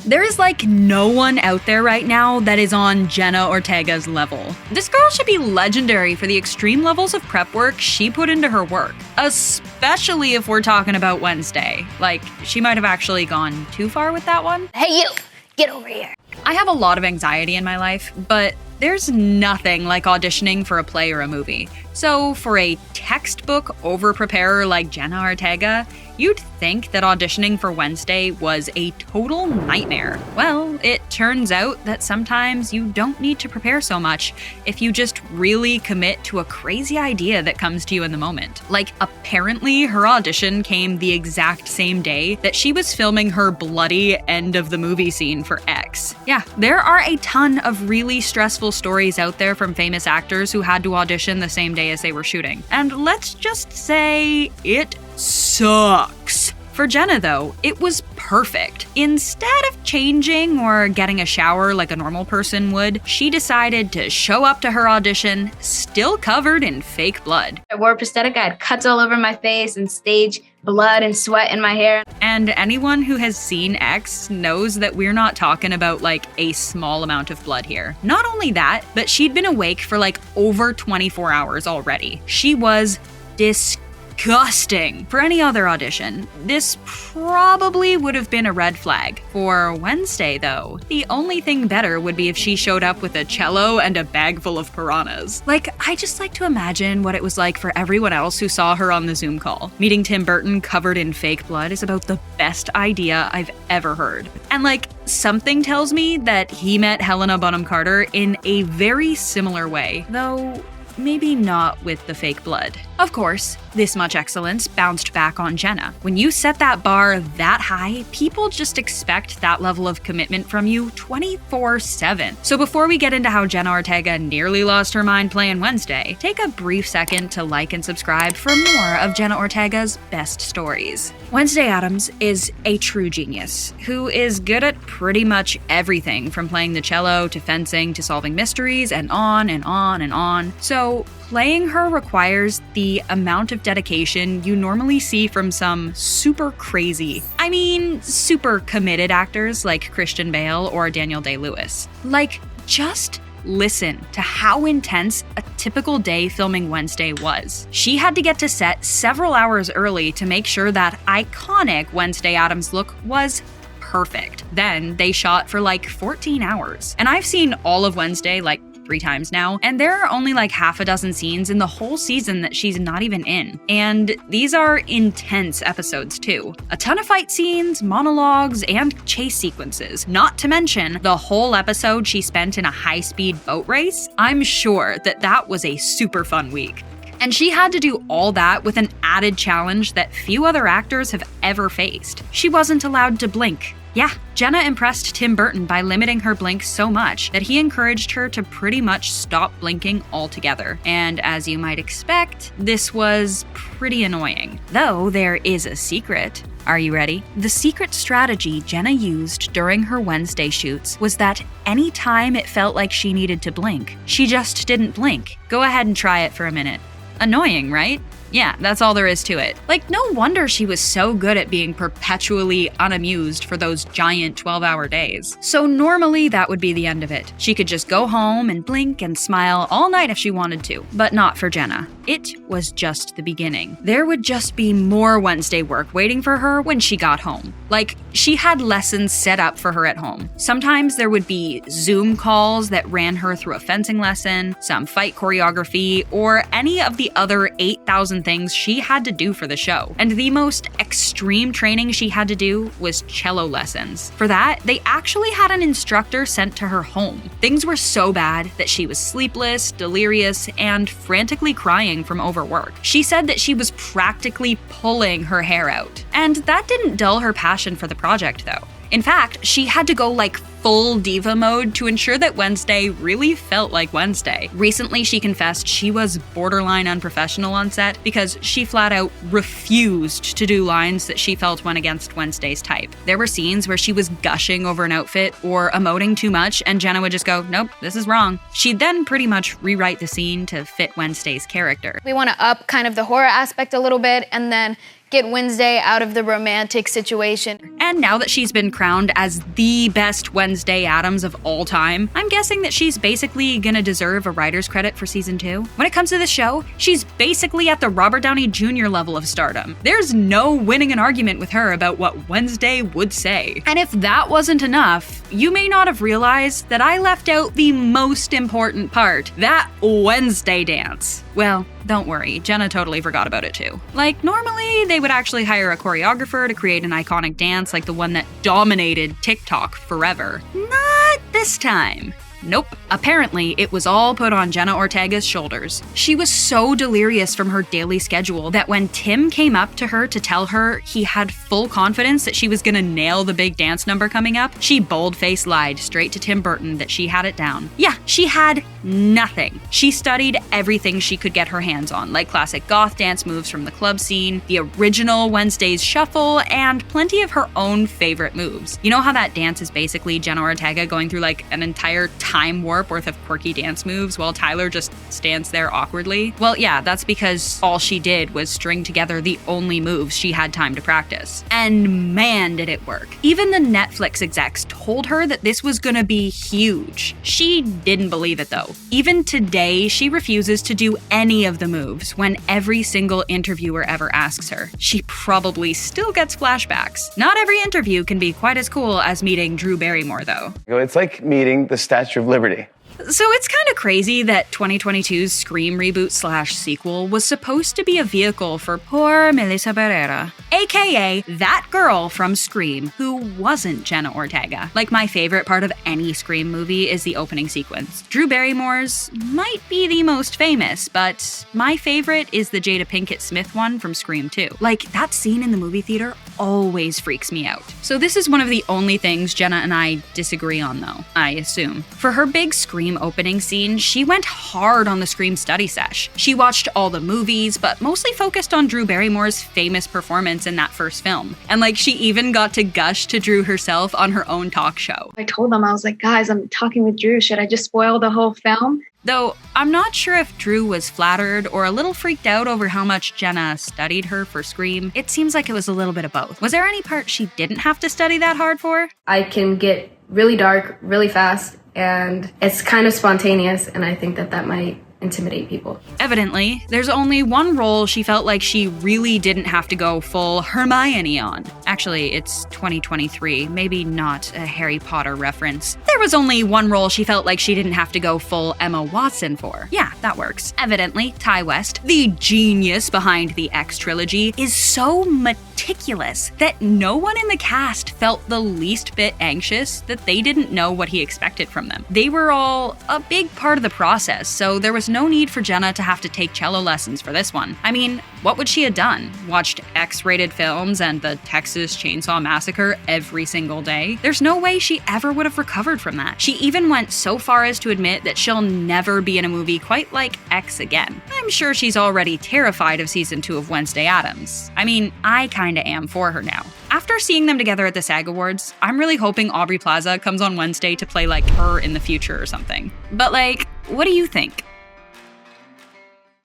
There is like no one out there right now that is on Jenna Ortega's level. This girl should be legendary for the extreme levels of prep work she put into her work, especially if we're talking about Wednesday. Like, she might have actually gone too far with that one. Hey you, get over here. I have a lot of anxiety in my life, but there's nothing like auditioning for a play or a movie. So for a textbook over-preparer like Jenna Ortega, you'd think that auditioning for Wednesday was a total nightmare. Well, it turns out that sometimes you don't need to prepare so much if you just really commit to a crazy idea that comes to you in the moment. Like, apparently her audition came the exact same day that she was filming her bloody end of the movie scene for X. Yeah, there are a ton of really stressful stories out there from famous actors who had to audition the same day as they were shooting. And let's just say it sucks. For Jenna, though, it was perfect. Instead of changing or getting a shower like a normal person would, she decided to show up to her audition still covered in fake blood. I wore a prosthetic, I had cuts all over my face and stage blood and sweat in my hair. And anyone who has seen X knows that we're not talking about like a small amount of blood here. Not only that, but she'd been awake for like over 24 hours already. She was disgusting. For any other audition, this probably would have been a red flag. For Wednesday, though, the only thing better would be if she showed up with a cello and a bag full of piranhas. Like, I just like to imagine what it was like for everyone else who saw her on the Zoom call. Meeting Tim Burton covered in fake blood is about the best idea I've ever heard. And like, something tells me that he met Helena Bonham Carter in a very similar way, though maybe not with the fake blood. Of course, this much excellence bounced back on Jenna. When you set that bar that high, people just expect that level of commitment from you 24/7. So before we get into how Jenna Ortega nearly lost her mind playing Wednesday, take a brief second to like and subscribe for more of Jenna Ortega's best stories. Wednesday Addams is a true genius who is good at pretty much everything from playing the cello to fencing to solving mysteries and on and on and on. So playing her requires the amount of dedication you normally see from some super committed actors like Christian Bale or Daniel Day-Lewis. Like, just listen to how intense a typical day filming Wednesday was. She had to get to set several hours early to make sure that iconic Wednesday Addams look was perfect. Then they shot for like 14 hours. And I've seen all of Wednesday like 3 times now, and there are only like half a dozen scenes in the whole season that she's not even in. And these are intense episodes too. A ton of fight scenes, monologues, and chase sequences. Not to mention the whole episode she spent in a high-speed boat race. I'm sure that that was a super fun week. And she had to do all that with an added challenge that few other actors have ever faced. She wasn't allowed to blink. Yeah, Jenna impressed Tim Burton by limiting her blink so much that he encouraged her to pretty much stop blinking altogether. And as you might expect, this was pretty annoying. Though there is a secret. Are you ready? The secret strategy Jenna used during her Wednesday shoots was that anytime it felt like she needed to blink, she just didn't blink. Go ahead and try it for a minute. Annoying, right? Yeah, that's all there is to it. Like, no wonder she was so good at being perpetually unamused for those giant 12-hour days. So normally that would be the end of it. She could just go home and blink and smile all night if she wanted to. But not for Jenna. It was just the beginning. There would just be more Wednesday work waiting for her when she got home. Like, she had lessons set up for her at home. Sometimes there would be Zoom calls that ran her through a fencing lesson, some fight choreography, or any of the other 8,000 things she had to do for the show. And the most extreme training she had to do was cello lessons. For that, they actually had an instructor sent to her home. Things were so bad that she was sleepless, delirious, and frantically crying from overwork. She said that she was practically pulling her hair out. And that didn't dull her passion for the project, though. In fact, she had to go like full diva mode to ensure that Wednesday really felt like Wednesday. Recently, she confessed she was borderline unprofessional on set because she flat out refused to do lines that she felt went against Wednesday's type. There were scenes where she was gushing over an outfit or emoting too much, and Jenna would just go, nope, this is wrong. She'd then pretty much rewrite the scene to fit Wednesday's character. We want to up kind of the horror aspect a little bit and then get Wednesday out of the romantic situation. And now that she's been crowned as the best Wednesday Addams of all time, I'm guessing that she's basically gonna deserve a writer's credit for season 2. When it comes to the show, she's basically at the Robert Downey Jr. level of stardom. There's no winning an argument with her about what Wednesday would say. And if that wasn't enough, you may not have realized that I left out the most important part, that Wednesday dance. Well, don't worry, Jenna totally forgot about it too. Like, normally they would actually hire a choreographer to create an iconic dance like the one that dominated TikTok forever. Not this time. Nope. Apparently, it was all put on Jenna Ortega's shoulders. She was so delirious from her daily schedule that when Tim came up to her to tell her he had full confidence that she was gonna nail the big dance number coming up, she bold-faced lied straight to Tim Burton that she had it down. Yeah, she had nothing. She studied everything she could get her hands on, like classic goth dance moves from the club scene, the original Wednesday's Shuffle, and plenty of her own favorite moves. You know how that dance is basically Jenna Ortega going through like an entire time warp worth of quirky dance moves while Tyler just stands there awkwardly? Well, yeah, that's because all she did was string together the only moves she had time to practice. And man, did it work. Even the Netflix execs told her that this was gonna be huge. She didn't believe it though. Even today, she refuses to do any of the moves when every single interviewer ever asks her. She probably still gets flashbacks. Not every interview can be quite as cool as meeting Drew Barrymore though. It's like meeting the Statue of Liberty. So it's kind of crazy that 2022's Scream reboot/sequel was supposed to be a vehicle for poor Melissa Barrera, aka that girl from Scream who wasn't Jenna Ortega. Like, my favorite part of any Scream movie is the opening sequence. Drew Barrymore's might be the most famous, but my favorite is the Jada Pinkett Smith one from Scream 2. Like, that scene in the movie theater always freaks me out. So this is one of the only things Jenna and I disagree on though, I assume. For her big Scream opening scene, she went hard on the Scream study sesh. She watched all the movies, but mostly focused on Drew Barrymore's famous performance in that first film. And like, she even got to gush to Drew herself on her own talk show. I told them, I was like, guys, I'm talking with Drew. Should I just spoil the whole film? Though, I'm not sure if Drew was flattered or a little freaked out over how much Jenna studied her for Scream. It seems like it was a little bit of both. Was there any part she didn't have to study that hard for? I can get really dark really fast, and it's kind of spontaneous, and I think that might intimidate people. Evidently, there's only one role she felt like she really didn't have to go full Hermione on. Actually, it's 2023, maybe not a Harry Potter reference. There was only one role she felt like she didn't have to go full Emma Watson for. Yeah, that works. Evidently, Ty West, the genius behind the X trilogy, is so meticulous that no one in the cast felt the least bit anxious that they didn't know what he expected from them. They were all a big part of the process, so there was no need for Jenna to have to take cello lessons for this one. I mean, what would she have done? Watched X-rated films and the Texas Chainsaw Massacre every single day? There's no way she ever would have recovered from that. She even went so far as to admit that she'll never be in a movie quite like X again. I'm sure she's already terrified of season 2 of Wednesday Addams. I mean, I kinda am for her now. After seeing them together at the SAG Awards, I'm really hoping Aubrey Plaza comes on Wednesday to play like her in the future or something. But like, what do you think?